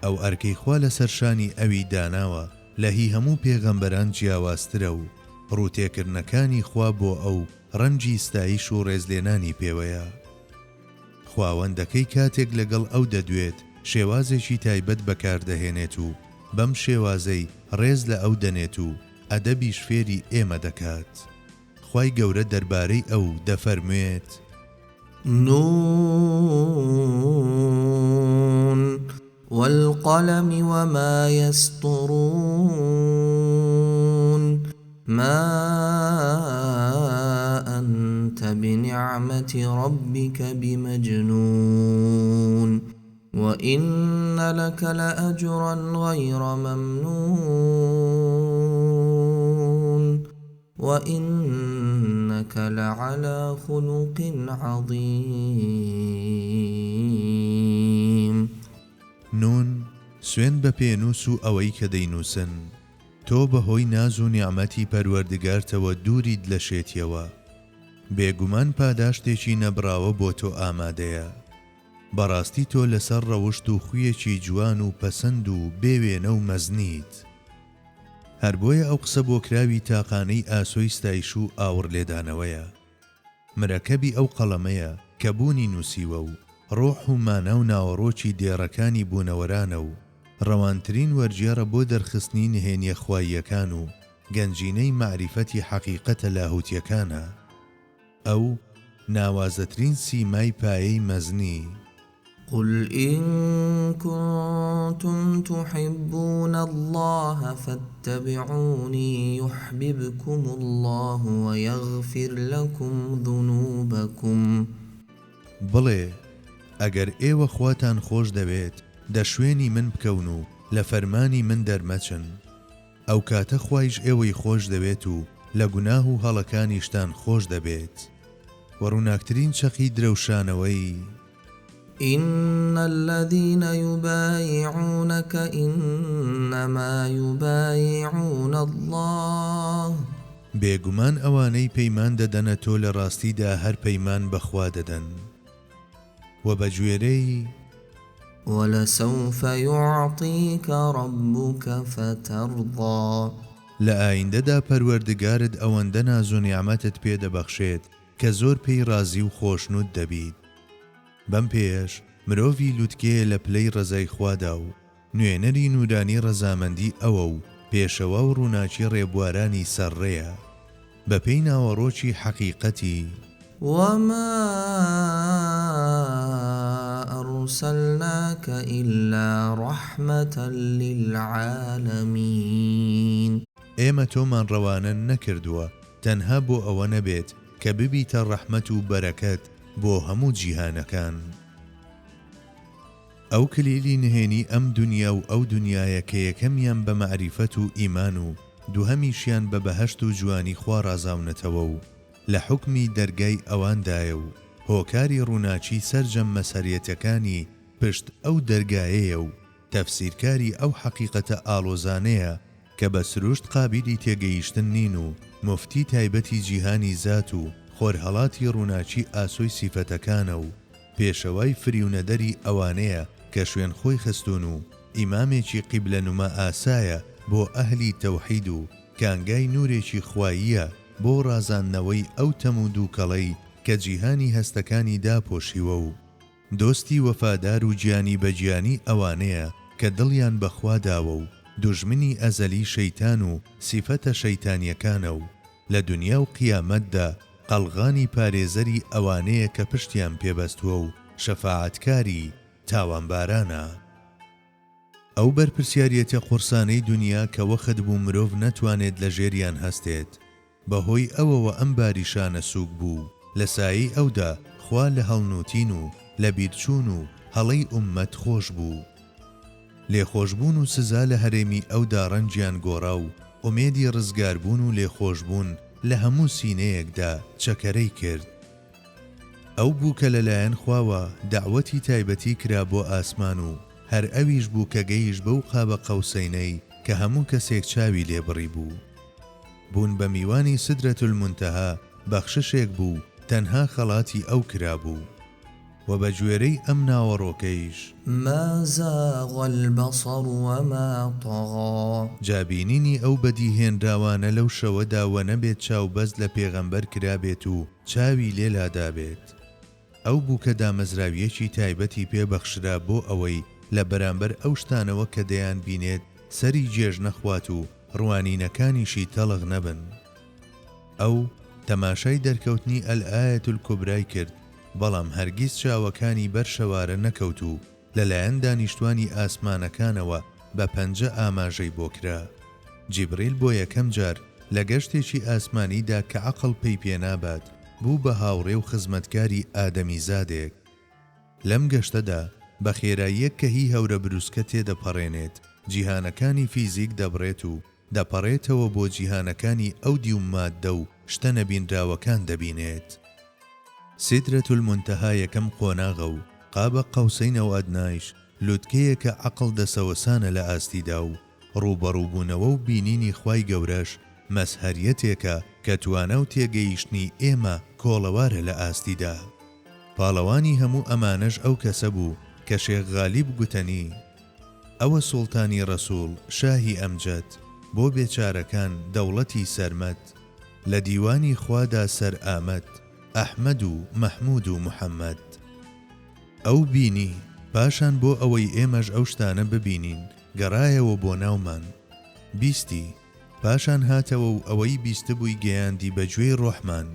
Speaker 1: ئەو ئەرکەی خوا لەسەر شانی ئەوی داناوە لە هی هەموو پێغەمبەران جیاوازترە و ڕوتێکردنەکانی خوا بۆ ئەو ڕەنجی ستایش و ڕێزلێنانی پێوەیە. خواوەندەکەی کاتێک لەگەڵ ئەو دەدوێت شێوازێکی تایبەت بەکاردەهێنێت و بەم شێوازەی ڕێز لە ئەو دەنێت و ئەدەبیش فێری ئێمە دەکات. خوای گەورە دەربارەی ئەو دەفەرموێت:
Speaker 2: نون والقلم وما يسطرون ما أنت بنعمة ربك بمجنون وإن لك لأجرا غير ممنون وإنك لعلى خلق عظيم.
Speaker 1: نون سوێن بە پێنووس و ئەوەی کە دەینووسن، تۆ بەهۆی ناز و نیعمەتی پەروەردگارتەوە دووریت لە شێتیەوە. بێگومان پاداشتێکی نەبراوە بۆ تۆ ئامادەیە. بەڕاستی تۆ لەسەر ڕەوشت و خویەکی جوان و پەسەند و بێوێنە و مەزنیت. هەر بۆیە ئەو قسە بۆ کراوی تاقانەی ئاسۆی ستایش و ئاور لێدانەوەیە. مرەکەبی ئەو قەڵەمەیە کە بوونی نووسیوە و ڕۆح و مانە و ناوەڕۆکی دێڕەکانی بوونەوەرانە و ڕەوانترین وەرجێڕە بۆ دەرخستنی نهێنیە خواییەکان و گەنجینەی معریفەتی حەقیقەتە لاهوتیەکانە. ئەو ناوازەترین سیمای پایەی مەزنی.
Speaker 2: قل إن كنتم تحبون الله فاتبعوني يحببكم الله ويغفر لكم ذنوبكم.
Speaker 1: بڵێ، ئەگەر ئێوە خواتان خۆش دەوێت دەشوێنی من بکەون و لە فەرمانی من دەرمەچن، ئەو کاتە خوایش ئێوەی خۆش دەوێت و لە گوناه و هەڵەکانیشتان خۆش دەبێت. وەڕووناکترین چەقی درەوشانەوەی
Speaker 2: إن الذين يبايعونك إنما يبايعون الله.
Speaker 1: بێگومان ئەوانەی پەیمان دەدەنە تۆ لە ڕاستیدا هەر پەیمان بەخوا دەدەن. و بەگوێرەی
Speaker 2: ولسوف يعطيك ربك فترضى.
Speaker 1: لە ئایندەدا پەروەردگارت ئەوەندە ناز و نیعمەتت پێدەبەخشێت کە زۆر پێی رازی و خۆشنود دەبیت. بەم پێش مرۆڤی لوتکەیە لە پلەی ڕەزای خوادا و نوێنەری نورانی ڕەزامەندی ئەوە و پێشەوە و ڕووناچی ڕێبوارانی سەرڕێیە بە پێی ناوەڕۆکی حەقیقەتی.
Speaker 2: وما أرسلناك إلا رحمة للعالمين.
Speaker 1: ئێمە تۆمان ڕەوانە نەکردووە تەنها بۆ ئەوە نەبێت کە ببیتە ڕەحمەت و بەرەکەت بۆ هەموو جیهانەکان. ئەو کلیلی نهێنی ئەم دنیا و ئەو دنیایە کە یەکەمیان بە مەعریفەت و ئیمان و دووهەمیشیان بە بەهەشت و جوانی خوا ڕازاونەتەوە و لە حوکمی دەرگای ئەواندایە و هۆکاری ڕووناچی سەرجەم مەسەریەتەکانی پشت ئەو دەرگایەیە و تەفسیرکاری ئەو حەقیقەتە ئاڵۆزانەیە کە بە سروشت قابلی تێگەیشتن نین و مفتی تایبەتی جیهانی زات و خۆرهەڵاتی ڕووناچی ئاسۆی سیفەتەکانە و پێشەوای فریونەدەری ئەوانەیە کە شوێن خۆی خستون و ئیمامێکی قیبلەنوما ئاسایە بۆ ئەهلی تەوحید و کانگای نورێکی خواییە بۆ ڕازاندنەوەی ئەو تەم و دووکەڵەی کە جیهانی هەستەکانی داپۆشیوە و دۆستی وەفادار و گیانی بەگیانی ئەوانەیە کە دڵیان بەخوا داوە و دوژمنی ئەزەلی شەیتان و سیفەتە شەیتانیەکانە و لە دنیا و قیامەتدا قەڵغانی پارێزەری ئەوانەیە کە پشتیان پێبەستووە و شەفاعەتکاری تاوانبارانە. ئەو بەرپرسیارەتە قورسانەی دنیا کە وەخت بوو مرۆڤ نەتوانێت لە ژێریان هەستێت بەهۆی ئەوەوە ئەم باریشانە سووک بوو لە سایەی ئەودا خوا لە هەڵنووتین و لە بیرچوون و هەڵەی ئوممەت خۆش بوو. لێخۆشبوون و سزا لە هەرێمی ئەودا ڕەنجیان گۆڕا و ئومێدی ڕزگاربوون و لێخۆشبوون لە هەموو سینەیەکدا چەکەرەی کرد. ئەو بوو کە لەلایەن خواوە داوەتی تایبەتی کرا بۆ ئاسمان و هەر ئەویش بوو کە گەیشت بەو قابە قەوسەینەی کە هەموو کەسێک چاوی لێبڕی بوو. بوون بە میوانی سدرەت المونتەها بەخششێک بوو تەنها خەڵاتی ئەو کرا بوو و بە گوێرەی ئەم ناوەڕۆکەیش
Speaker 2: ما زاغ البصر وما طغى
Speaker 1: جابینینی ئەو بەدیهێنراوانە لەو شەوەدا و نەبێت چاوبەست لە پێغەمبەر کرابێت و چاوی لێلادابێت. ئەو بوو کە دامەزراویەکی تایبەتی پێبەخشرا بۆ ئەوەی لە بەرامبەر ئەو شتانەوە کە دەیان بینێت سەری جێژ نەخوات و ڕوانینەکانیشی تەڵغ نەبن. ئەو تەماشای دەرکەوتنی ئەلئایەت الکوبرای کرد بەڵام هەرگیز چاوەکانی بەر شەوارە نەکەوت و لەلایەن دانیشتوانی ئاسمانەکانەوە بە پەنجە ئاماژەی بۆ کرا. جیبریل بۆ یەکەم جار لە گەشتێکی ئاسمانیدا کە عەقڵ پێی پێنابات بوو بە هاوڕێ و خزمەتکاری ئادەمی زادێک. لەم گەشتەدا بە خێراییەک کە هی هەورە بروسکە تێدەپەڕێنێت جیهانەکانی فیزیک دەبڕێت و دەپەڕێتەوە بۆ جیهانەکانی ئەودی و ماددە و شتە نەبینراوەکان دەبینێت. سیدرەت المونتەها یەکەم قۆناغە و قابە قەوسەینەوە ئەدنایش لوتکەیەکە عەقڵ دەسەوەسانە لە ئاستیدا و ڕوبەڕووبوونەوە و بینینی خوای گەورەش مەسهەریەتێکە کە توانە و تێگەیشتنی ئێمە کۆڵەوارە لە ئاستیدا. پاڵەوانی هەموو ئەمانەش ئەو کەسە بوو کە شێخ غالیب گوتەنی ئەوە سوڵتانی ڕەسوڵ شاهی ئەمجەد بۆ بێچارەکان دەوڵەتی سەرمەد لە دیوانی خوادا سەر ئامەد ئەحمەد و مەحموود و محەممەد. ئەو بینی پاشان بۆ ئەوەی ئێمەش ئەو شتانە ببینین گەڕایەوە بۆ ناومان بیستی پاشان هاتەوە و ئەوەی بیستبووی گەیاندی بەگوێی ڕۆحمان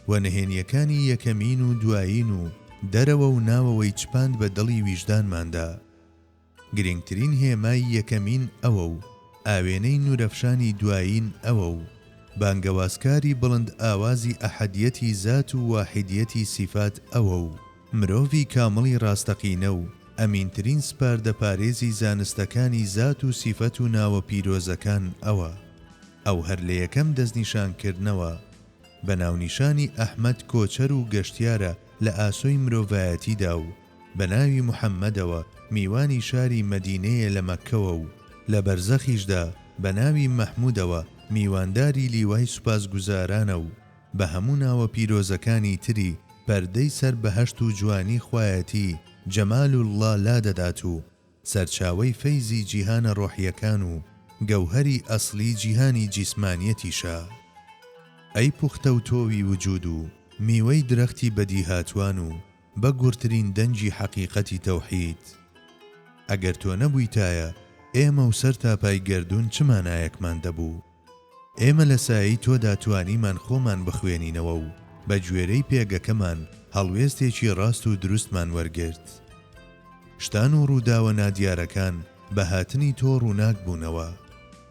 Speaker 1: و نهێنیەکانی یەکەمین و دوایین و دەرەوە و ناوەوەی چپاند بە دڵی ویژدانماندا. گرنگترین هێمای یەکەمین ئەوە و ئاوێنەی نورەفشانی دوایین ئەوە و بانگەوازکاری بڵند ئاوازی ئەحەدیەتی زات و واحیدیەتی سیفات ئەوە و مرۆڤی کامڵی ڕاستەقینە و ئەمینترین سپاردە پارێزی زانستەکانی زات و سیفەت و ناوە پیرۆزەکان ئەوە. ئەو هەر لە یەکەم دەستنیشانکردنەوە بە ناونیشانی ئەحمەد کۆچەر و گەشتیارە لە ئاسۆی مرۆڤایەتیدا و بە ناوی محەممەدەوە میوانی شاری مەدینەیە لە مەککەوە و لە بەرزەخیشدا بە ناوی مەحموودەوە میوانداری لیوای سوپاسگوزارانە و بە هەموو ناوە پیرۆزەکانی تری پەردەی سەر بەهەشت و جوانی خوایەتی جەمال الله لا دەدات و سەرچاوەی فەیزی جیهانە ڕۆحیەکان و گەوهەری ئەسلی جیهانی جیسمانیەتیشە. ئەی پوختە و تۆوی وجود و میوەی درەختی بەدی هاتوان و بە گورترین دەنجی حەقیقەتی تەوحید. ئەگەر تۆ نەبوویتایە ئێمە و سەر تاپای گەردوون چمانایەکمان دەبوو. ئێمە لە سایەی تۆدا توانیمان خۆمان بخوێنینەوە و بە گوێرەی پێگەکەمان هەڵوێستێکی ڕاست و دروستمان وەرگرت. شتان و ڕووداوە نادیارەکان بە هاتنی تۆ ڕووناک بوونەوە.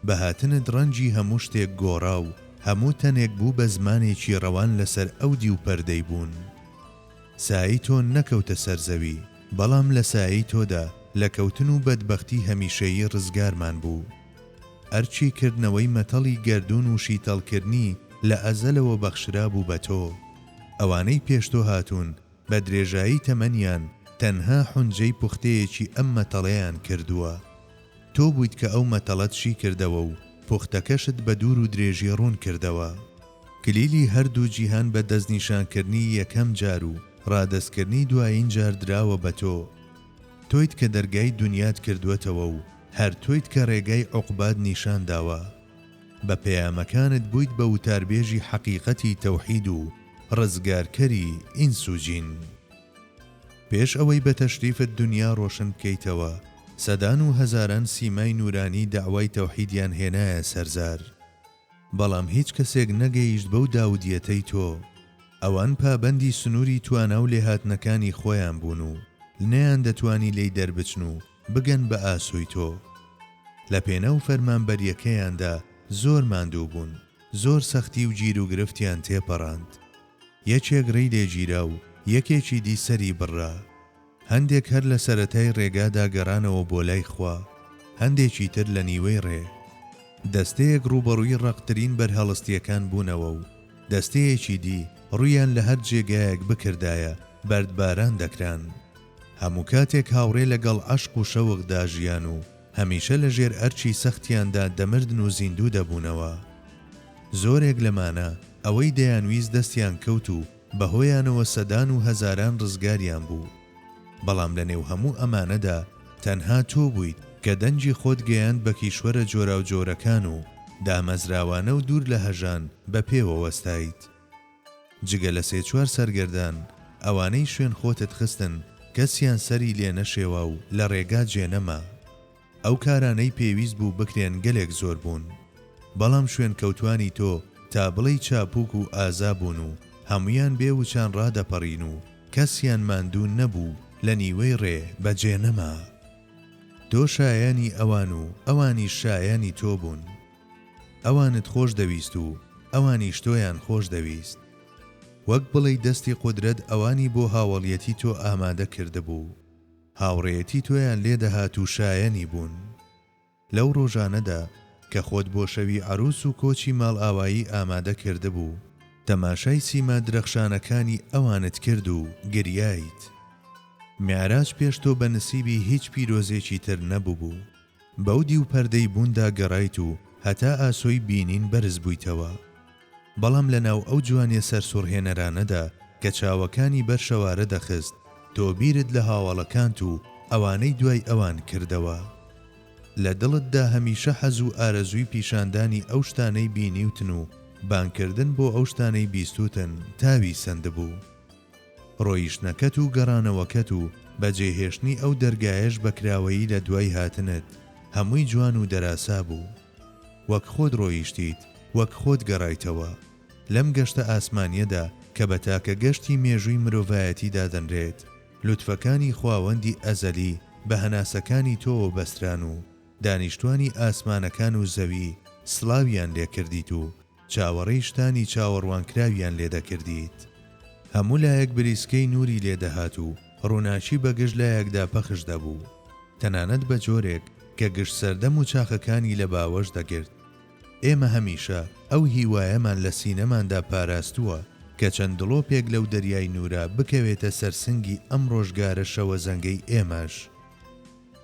Speaker 1: بە هاتنت ڕەنجی هەموو شتێک گۆڕا و هەموو تەنێک بوو بە زمانێکی ڕەوان لەسەر ئەودی و پەردەی بوون. سایەی تۆ نەکەوتە سەرزەوی بەڵام لە سایەی تۆدا لە کەوتن و بەدبەختی هەمیشەیی ڕزگارمان بوو. ئەرچی کردنەوەی مەتەڵی گەردوون و شیتەڵکردنی لە ئەزەلەوە بەخشرا بوو بە تۆ. ئەوانەی پێشتۆ هاتوون بە درێژایی تەمەنیان تەنها حونجەی پوختەیەکی ئەم مەتەڵەیان کردووە. تۆ بوویت کە ئەو مەتەڵەت شی کردەوە و پوختەکەشت بە دوور و درێژی ڕوون کردەوە. کلیلی هەردوو جیهان بە دەستنیشانکردنی یەکەم جار و ڕادەستکردنی دوایین جار دراوە بە تۆ. تۆیت کە دەرگای دنیات کردووەتەوە و هەر تۆیت کە ڕێگای عوقبات نیشان داوە. بە پەیامەکانت بوویت بە وتاربێژی حەقیقەتی تەوحید و ڕزگارکەری ئینس و جین. پێش ئەوەی بە تەشریفت دنیا ڕۆشن بکەیتەوە، سەدان و هەزاران سیمای نورانی داوای تەوحیدیان هێنایە سەرزار. بەڵام هیچ کەسێک نەگەیشت بەو داودیەتەی تۆ. ئەوان پابەندی سنووری توانە و لێهاتنەکانی خۆیان بوون و نەیان دەتوانی لی دەربچن و بگەن بە ئاسوی تۆ. لە پێنە و فەرمانبەریەکەیاندا زۆر ماندوو بوون، زۆر سەختی و گیر و گرفتیان تێپەڕاند. یەکێک ڕێی لێگیرا و یەکێکی دی سەری بڕا. هەندێک هەر لە سەرەتای ڕێگادا گەڕانەوە بۆ لای خوا، هەندێکی تر لە نیوەی ڕێ. دەستەیەک ڕوبەڕووی ڕەقترین بەرهەڵستیەکان بوونەوە و دەستەیەکی دی ڕوویان لە هەر جێگایەک بکردایە بەردباران دەکران. هەموو کاتێک هاوڕێ لەگەڵ عەشق و شەوقدا ژیان و هەمیشە لە ژێر ئەرچی سەختیاندا دەمردن و زیندوو دەبوونەوە. زۆرێک لەمانە ئەوەی دەیانویست دەستیان کەوت و بەهۆیانەوە سەدان و هەزاران ڕزگاریان بوو. بەڵام لە نێو هەموو ئەمانەدا تەنها تۆ بوویت کە دەنجی خۆت گەیاند بە کیشوەرە جۆرا و جۆرەکان و دامەزراوانە و دوور لە هەژان بە پێوە وەستایت. جگە لە سێ چوار سەرگەردان ئەوانەی شوێن خۆتت خستن کەسیان سەری لێ نەشێوە و لە ڕێگا جێنەما. ئەو کارانەی پێویست بوو بکرێن گەلێک زۆر بوون، بەڵام شوێن کەوتوانی تۆ تا بڵێی چاپوک و ئازا بوون و هەمویان بێوچان ڕادەپەڕین و کەسیان ماندوو نەبوو لە نیوەی ڕێ بەجێ نەما. تۆ شایانی ئەوان و ئەوانی شایانی تۆ بوون. ئەوانت خۆش دەویست و ئەوانیش تۆیان خۆش دەویست. وەک بڵێی دەستی قودرەت ئەوانی بۆ هاوڵیەتی تۆ ئامادە کردبوو. هاوڕێیەتی تۆیان لێدەهات و شایانی بوون. لەو ڕۆژانەدا کە خۆت بۆ شەوی عروس و کۆچی ماڵ ئاوایی ئامادە کردبوو، تەماشای سیما درەخشانەکانی ئەوانت کرد و گریایت. میعراج پێش تۆ بە نسیبی هیچ پیرۆزێکی تر نەبوو بوو. بەودی و پەردەی بووندا گەڕایت و هەتا ئاسۆی بینین بەرز بوویتەوە. بەڵام لەناو ئەو جوانیە سەرسوڕهێنەرانەدا کە چاوەکانی بەر شەوارە دەخست، تۆ بیرت لە هاوڵەکانت و ئەوانەی دوای ئەوان کردەوە. لە دڵتدا هەمیشە حەز و ئارەزووی پیشاندانی ئەو شتانەی بینیوتن و بانکردن بۆ ئەو شتانەی بیستوتن تاوی سندبوو. ڕۆیشتنەکەت و گەڕانەوەکەت و بەجێهێشتنی ئەو دەرگایەش بەکراوەیی لە دوای هاتنت هەمووی جوان و دەراسا بوو. وەک خۆت ڕۆیشتیت، وەک خۆت گەڕایتەوە لەم گەشتە ئاسمانیەدا کە بە تاکە گەشتی مێژووی مرۆڤایەتیدا دەنرێت. لوتفەکانی خواوەندی ئەزەلی بە هەناسەکانی تۆوە بەستران و دانیشتوانی ئاسمانەکان و زەوی سڵاویان لێکردیت و چاوەڕێی شتانی چاوەڕوانکراویان لێدەکردیت. هەموو لایەک بریسکەی نووری لێدەهات و ڕووناچی بە گشت لایەکدا پەخش دەبوو، تەنانەت بە جۆرێک کە گشت سەردەم و چاخەکانی لە باوەش دەگرت. ئێمە هەمیشە ئەو هیوایەمان لە سینەماندا پاراستووە کە چەند دڵۆپێک لەو دەریای نورە بکەوێتە سەرسنگی ئەم ڕۆژگارە شەوە زەنگەی ئێمەش.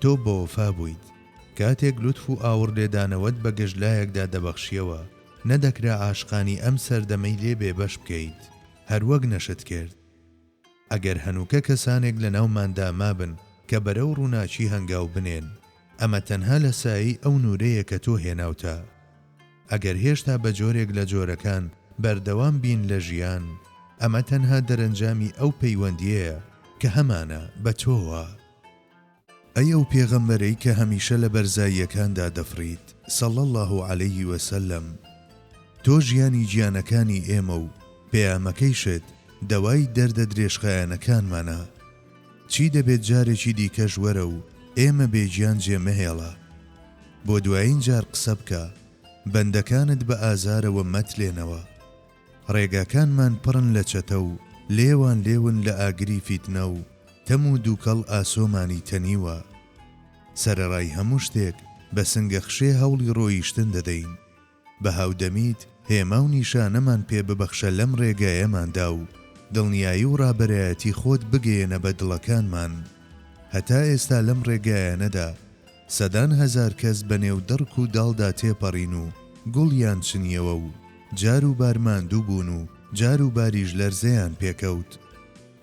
Speaker 1: تۆ بە وەفا بوویت. کاتێک لوتف و ئاور لێدانەوەت بە گەژلایەکدا دەبەخشیەوە، نەدەکرا عاشقانی ئەم سەردەمەی لێ بێبەش بکەیت، هەروەک نەشت کرد. ئەگەر هەنووکە کەسانێک لە ناوماندا مابن کە بەرەو ڕووناچی هەنگاو بنێن، ئەمە تەنها لە سایی ئەو نورەیە کە تۆ هێناوتە. ئەگەر هێشتا بە جۆرێک لە جۆرەکان بەردەوام بین لە ژیان، ئەمە تەنها دەرەنجامی ئەو پەیوەندیەیە کە هەمانە بە تۆوە. ئەی ئەو پێغەمبەرەی کە هەمیشە لە بەرزاییەکاندا دەفڕیت سەڵی الله عەلەیه وسەلەم، تۆ ژیانی گیانەکانی ئێمە و پەیامەکەیشت دەوای دەردە درێژخایەنەکانمانە. چی دەبێت جارێکی دیکەش وەرە و ئێمە بێگیان جێمەهێڵە. بۆ دوایین جار قسە بکە، بەندەکانت بە ئازارەوە مەتلێنەوە. ڕێگاکانمان پڕن لە چەتە و لێوان لێون لە ئاگری فیتنە و تەم و دووکەڵ ئاسۆمانی تەنیوە. سەرەڕای هەموو شتێک بە سنگەخشێ هەوڵی ڕۆیشتن دەدەین. بە هاودەمیت هێما و نیشانەمان پێ ببەخشە لەم ڕێگایەماندا و دڵنیایی و ڕابەرایەتی خۆت بگەیەنە بە دڵەکانمان. هەتا ئێستا لەم ڕێگایانەدا سەدان هەزار کەس بەنێو دڕک و داڵدا تێپەڕین و گوڵیان چنیەوە و جار و بارماندوو بوون و جار و باریش لەرزەیان پێکەوت.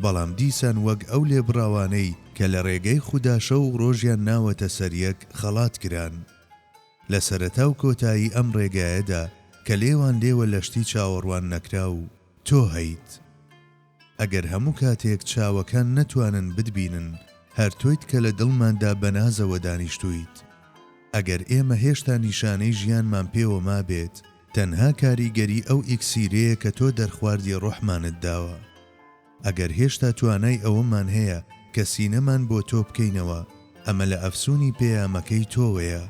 Speaker 1: بەڵام دیسان وەک ئەو لێبڕاوانەی کە لە ڕێگەی خوداشە و ڕۆژیان ناوەتە سەریەک خەڵات کران. لە سەرەتا و کۆتایی ئەم ڕێگایەدا کە لێوان لێوە لەشتی چاوەڕوان نەکرا و تۆ هەیت. ئەگەر هەموو کاتێک چاوەکان نەتوانن بتبینن، هەر تۆیت کە لە دڵماندا بەنازەوە دانیشتویت. ئەگەر ئێمە هێشتا نیشانەی ژیانمان پێوە مابێت، تەنها کاریگەری ئەو ئیکسیرەیە کە تۆ دەرخواردی ڕۆحمانت داوە. ئەگەر هێشتا توانای ئەوەمان هەیە کە سینەمان بۆ تۆ بکەینەوە، ئەمە لە ئەفسوونی پێیامەکەی تۆوەیە.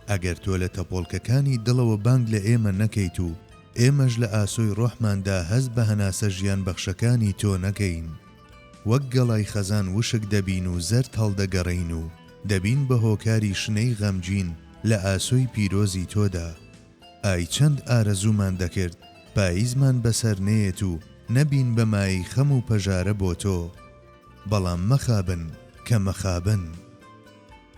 Speaker 1: ئەگەر تۆ لە تەپۆڵکەکانی دڵەوە بانگ لە ئێمە نەکەیت و ئێمەش لە ئاسۆی ڕۆحماندا هەست بە هەناسە ژیان بەخشەکانی تۆ نەکەین، وەک گەڵای خەزان وشک دەبین و زەرد هەڵدەگەڕین و دەبین بە هۆکاری شنەی غەمگین لە ئاسۆی پیرۆزی تۆدا. ئای چەند ئارەزوومان دەکرد پاییزمان بەسەر نێت و نەبین بە مای خەم و پەژارە بۆ تۆ. بەڵام مەخابن کە مەخابن.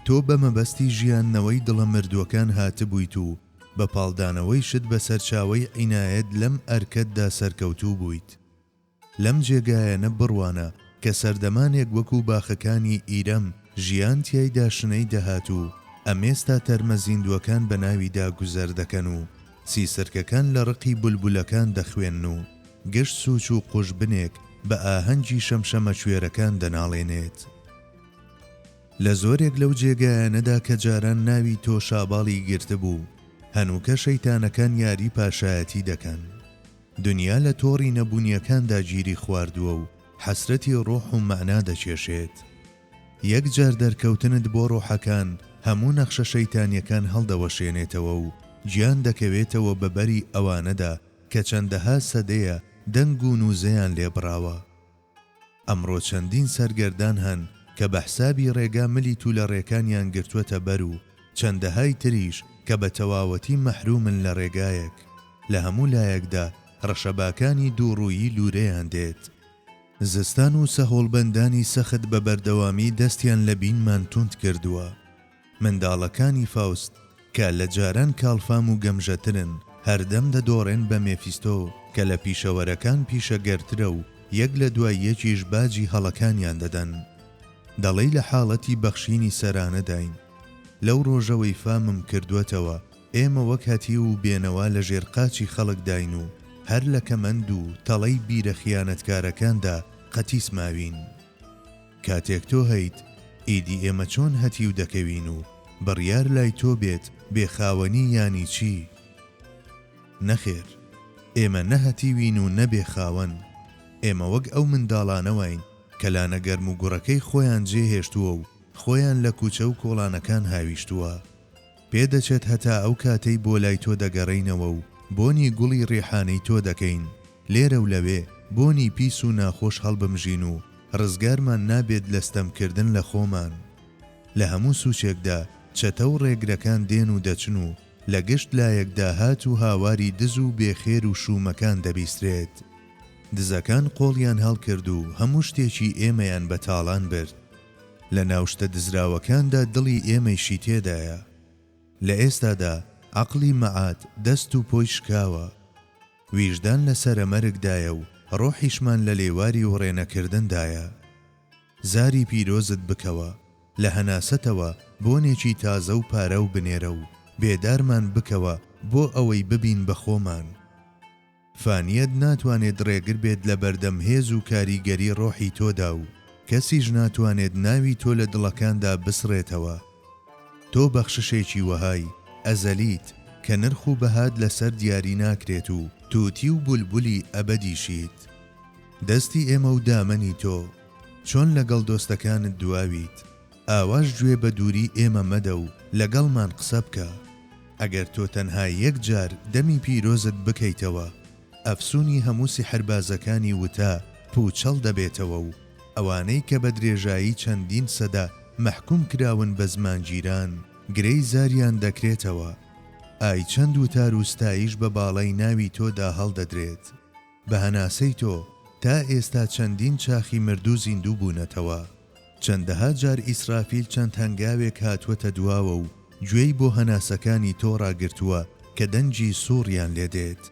Speaker 1: تۆ بە مەبەستی ژیاننەوەی دڵە مردووەکان هاتبوویت و بە پاڵدانەوەی شت بە سەرچاوەی عینایەت لەم ئەرکەتدا سەرکەوتوو بوویت. لەم جێگایەنە بڕوانە کە سەردەمانێک وەکو باخەکانی ئیرەم ژیان تیایدا شنەی دەهات و ئەمێستا تەرمە زیندووەکان بە ناویدا گوزەر دەکەن و سیسرکەکان لە ڕقی بولبولەکان دەخوێن و گشت سوچ و قوش بنێک بە ئاهەنگی شەمشەمە کوێرەکان دەناڵێنێت. لە زۆرێک لەو جێگایانەدا کە جاران ناوی تۆ شاباڵی گرتبوو، هەنووکە شەیتانەکان یاری پاشایەتی دەکەن. دنیا لە تۆڕی نەبوونیەکاندا گیری خواردووە و حەسرەتی ڕۆح و مەعنا دەکێشێت. یەک جار دەرکەوتنت بۆ ڕۆحەکان هەموو نەخشە شەیتانیەکان هەڵدەوەشێنێتەوە و گیان دەکەوێتەوە بەبەری ئەوانەدا کە چەندەها سەدەیە دەنگ و نووزەیان لێبڕاوە. ئەمڕۆ چەندین سەرگەردان هەن کە بە حسابی ڕێگا ملی تو لە ڕێکانیان گرتووەتە بەر و چەندەهای تریش کە بە تەواوەتی مەحرومن لە ڕێگایەک. لە هەموو لایەکدا ڕەشەباکانی دووڕوویی لورەیان دێت. زستان و سەهۆڵبەندانی سەخت بە بەردەوامی دەستیان لە بینمان توند کردووە. منداڵەکانی فاوست کە لە جاران کاڵفام و گەمژەترن هەردەم دەدۆڕێن بە مێفیستۆ کە لە پیشەوەرەکان پیشەگەرترە و یەک لە دوای یەکیش باجی هەڵەکانیان دەدەن. دەڵێی لە حاڵەتی بەخشینی سەرانەداین. لەو ڕۆژەوەی فامم کردوێتەوە ئێمە وەک هەتی و بێنەوە لە ژێرقاچی خەڵک داین و هەر لە کەمەند و تەڵەی بیرە خیانەتکارەکاندا قەتیس ماوین. کاتێک تۆ هەیت ئیدی ئێمە چۆن هەتی و دەکەوین و بڕیار لای تۆ بێت بێخاوەنی یانی چی؟ نەخێر، ئێمە نەهەتیوین و نەبێ خاوەن. ئێمە وەک ئەو منداڵانەوەین کە لانە گەرم و گوڕەکەی خۆیان جێهێشتووە و خۆیان لە کوچە و کۆڵانەکان هاویشتووە. پێدەچێت هەتا ئەو کاتەی بۆ لای تۆ دەگەڕینەوە و بۆنی گوڵی ڕێحانەی تۆ دەکەین. لێرە و لەوێ بۆنی پیس و ناخۆش هەڵبمژین و ڕزگارمان نابێت لەستەمکردن لە خۆمان. لە هەموو سوچێکدا چەتە و ڕێگرەکان دێن و دەچن و لە گشت لایەکدا هات و هاواری دز و بێخێر و شومەکان دەبیسترێت. دزەکان قۆڵیان هەڵکرد و هەموو شتێکی ئێمەیان بەتاڵان برد. لە ناوشتە دزراوەکاندا دڵی ئێمەیشی تێدایە. لە ئێستادا عەقڵی مەعات دەست و پۆی شکاوە. ویژدان لە سەرەمەرگدایە و ڕۆحیشمان لە لێواری و ڕێنەکردندایە. زاری پیرۆزت بکەوە، لە هەناسەتەوە بۆنێکی تازە و پارە و بنێرە و بێدارمان بکەوە بۆ ئەوەی ببین بە خۆمان. فانیەت ناتوانێت ڕێگر بێت لە بەردەم هێز و کاریگەری ڕۆحی تۆدا و کەسیش ناتوانێت ناوی تۆ لە دڵەکاندا بسڕێتەوە. تۆ بەخششێکی وەهای ئەزەلیت کە نرخ و بەهات لەسەر دیاری ناکرێت و تووتی و بولبولی ئەبەدیشیت. دەستی ئێمە و دامەنی تۆ چۆن لەگەڵ دۆستەکانت دواویت. ئاواش گوێ بە دووری ئێمە مەدە و لەگەڵمان قسە بکە. ئەگەر تۆ تەنها یەک جار دەمی پیرۆزت بکەیتەوە، ئەفسوونی هەموو سیحربازەکانی وتا پوچەڵ دەبێتەوە و ئەوانەی کە بە درێژایی چەندین سەدا مەحکوم کراون بە زمانگیران گرەی زاریان دەکرێتەوە. ئای چەند وتار و ستایش بە باڵای ناوی تۆدا هەڵدەدرێت. بە هەناسەی تۆ تا ئێستا چەندین چاخی مردوو زیندوو بوونەتەوە. چەندەها جار ئیسرافیل چەند هەنگاوێک هاتووەتە دواوە و گوێی بۆ هەناسەکانی تۆ ڕاگرتووە کە دەنجی سووڕیان لێدێت.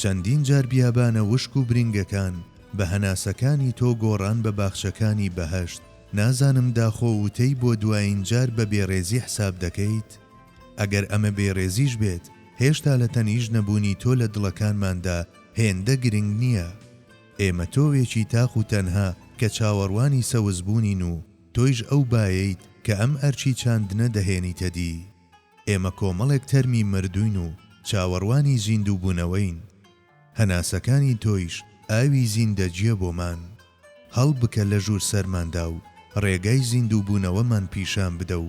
Speaker 1: چەندین جار بیابانە وشک و برینگەکان بە هەناسەکانی تۆ گۆڕان بە باخچەکانی بەهەشت. نازانم داخۆ وتەی بۆ دوایین جار بە بێڕێزی حساب دەکەیت؟ ئەگەر ئەمە بێڕێزیش بێت، هێشتا لە تەنیژ نەبوونی تۆ لە دڵەکانماندا هێندە گرنگ نییە. ئێمە تۆوێکی تاق و تەنها کە چاوەڕوانی سەوزبوونین و تۆیش ئەو بایەیت کە ئەم ئەرچی چاندنە دەهێنیتە دی. ئێمە کۆمەڵێک تەرمی مردوین و چاوەڕوانی زیندوو بوونەوەین. هەناسەکانی تۆیش ئاوی زیندەجیە بۆمان. هەڵ بکە لە ژوور سەرماندا و ڕێگای زیندوو بوونەوەمان پیشان بدە و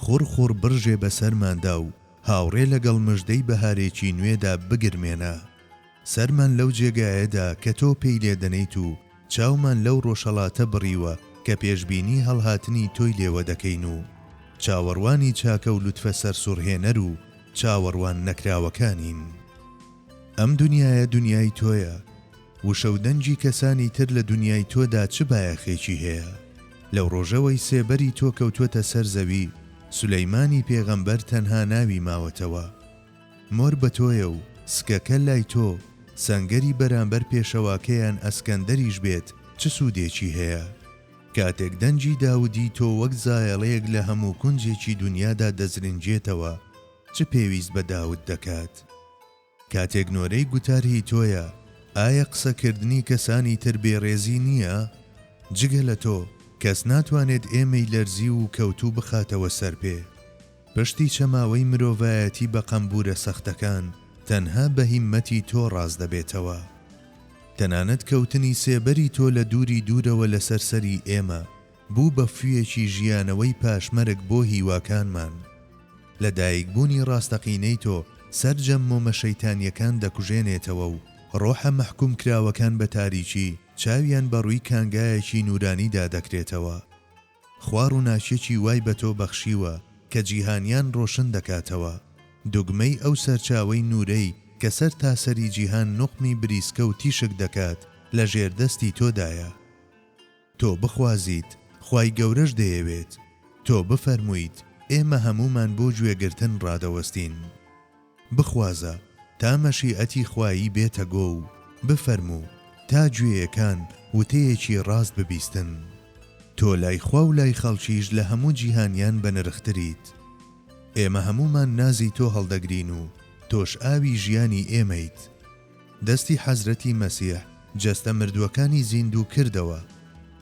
Speaker 1: خوڕ بڕژێ بەسەرماندا و هاوڕێ لەگەڵ مژدەی بەهارێکی نوێدا بگرمێنە. سەرمان لەو جێگایەدا کە تۆ پێی لێدەنەیت و چاومان لەو ڕۆژهەڵاتە بڕیوە کە پێشبینی هەڵهاتنی تۆی لێوە دەکەین و چاوەڕوانی چاکە و لوتفە سەرسوڕهێنەر و چاوەڕوان نەکراوەکانین. ئەم دنیایە دنیای تۆیە. وشەودەنجی کەسانی تر لە دنیای تۆدا چ بایەخێکی هەیە؟ لەو ڕۆژەوەی سێبەری تۆ کەوتووەتە سەر زەوی، سولەیمانی پێغەمبەر تەنها ناوی ماوەتەوە. مۆر بە تۆیە و سکەکە لای تۆ، سەنگەری بەرامبەر پێشەواکەیان ئەسکەندەریش بێت چ سوودێکی هەیە؟ کاتێک دەنجی داودی تۆ وەک زایەڵەیەک لە هەموو کونجێکی دنیادا دەزرنجێتەوە، چ پێویست بە داود دەکات؟ کاتێک نۆرەی گوتاری تۆیە، ئایا قسەکردنی کەسانی تر بێڕێزی نییە؟ جگە لە تۆ کەس ناتوانێت ئێمەی لەرزی و کەوتوو بخاتەوە سەر پێ. پشتی چەماوەی مرۆڤایەتی بە قەمبورە سەختەکان تەنها بە هیممەتی تۆ ڕاز دەبێتەوە. تەنانەت کەوتنی سێبەری تۆ لە دووری دوورەوە لە سەرسەری ئێمە بوو بە فویەکی ژیانەوەی پاشمەرگ بۆ هیواکانمان. لە دایکبوونی ڕاستەقینەی تۆ سەرجەم مۆمە شەیتانیەکان دەکوژێنێتەوە و ڕۆحە مەحکوم کراوەکان بە تاریکی چاویان بە ڕووی کانگایەکی نورانیدا دەکرێتەوە. خوار و ناشێکی وای بە تۆ بەخشیوە کە جیهانیان ڕۆشن دەکاتەوە. دوگمەی ئەو سەرچاوەی نورەی کە سەر تاسەری جیهان نوقمی بریسکە و تیشک دەکات لە ژێردەستی تۆدایە. تۆ بخوازیت، خوای گەورەش دەیەوێت. تۆ بفەرموویت، ئێمە هەمومان بۆ گوێگرتن ڕادەوەستین. بخوازە تا مەشیئەتی خوایی بێتە گۆ و بفەرموو تا گوێیەکان وتەیەکی ڕاست ببیستن. تۆ لای خوا و لای خەڵکیش لە هەموو جیهانیان بەنرختریت. ئێمە هەمومان نازی تۆ هەڵدەگرین و تۆش ئاوی ژیانی ئێمەیت. دەستی حەزرەتی مەسیح جەستە مردووەکانی زیندوو کردەوە،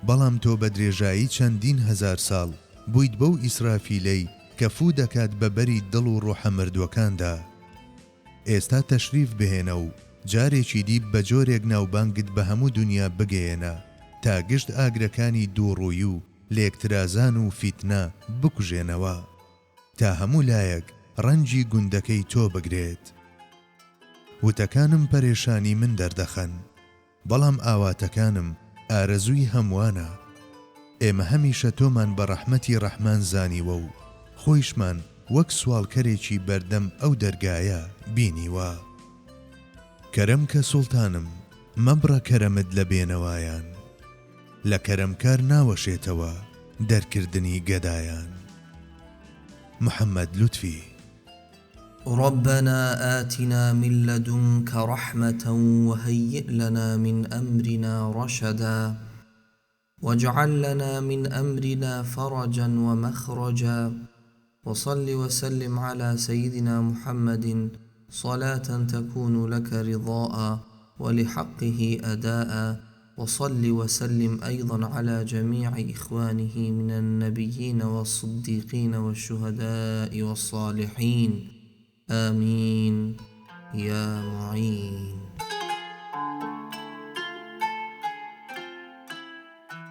Speaker 1: بەڵام تۆ بە درێژایی چەندین هەزار ساڵ بوویت بەو ئیسرافیلەی کە فوو دەکات بە بەری دڵ و ڕۆحە مردووەکاندا. ئێستا تەشریف بهێنە و جارێکی دی بە جۆرێک ناوبانگت بە هەموو دنیا بگەیەنە تا گشت ئاگرەکانی دووڕووی و لێکترازان و فیتنە بکوژێنەوە، تا هەموو لایەک ڕەنجی گوندەکەی تۆ بگرێت. وتەکانم پەرێشانی من دەردەخەن، بەڵام ئاواتەکانم ئارەزووی هەموانە. ئێمە هەمیشە تۆمان بە ڕەحمەتی ڕەحمان زانیوە و خۆیشمان وەک سوالکەرێکی بەردەم ئەو دەرگایە بینیوە. کەرەم کە سوڵتانم، مەبڕە کەرەمت لە بێنەوایان، لە کەرەمکار ناوەشێتەوە دەرکردنی گەدایان. محەممەد لوتفی.
Speaker 2: ربنا آتنا من لدنك رحمة وهيئ لنا من أمرنا رشدا واجعل لنا من أمرنا فرجا ومخرجا وصل وسلم على سيدنا محمد صلاة تكون لك رضاء ولحقه أداء وصل وسلم أيضا على جميع إخوانه من النبيين والصديقين والشهداء والصالحين آمين يا معين.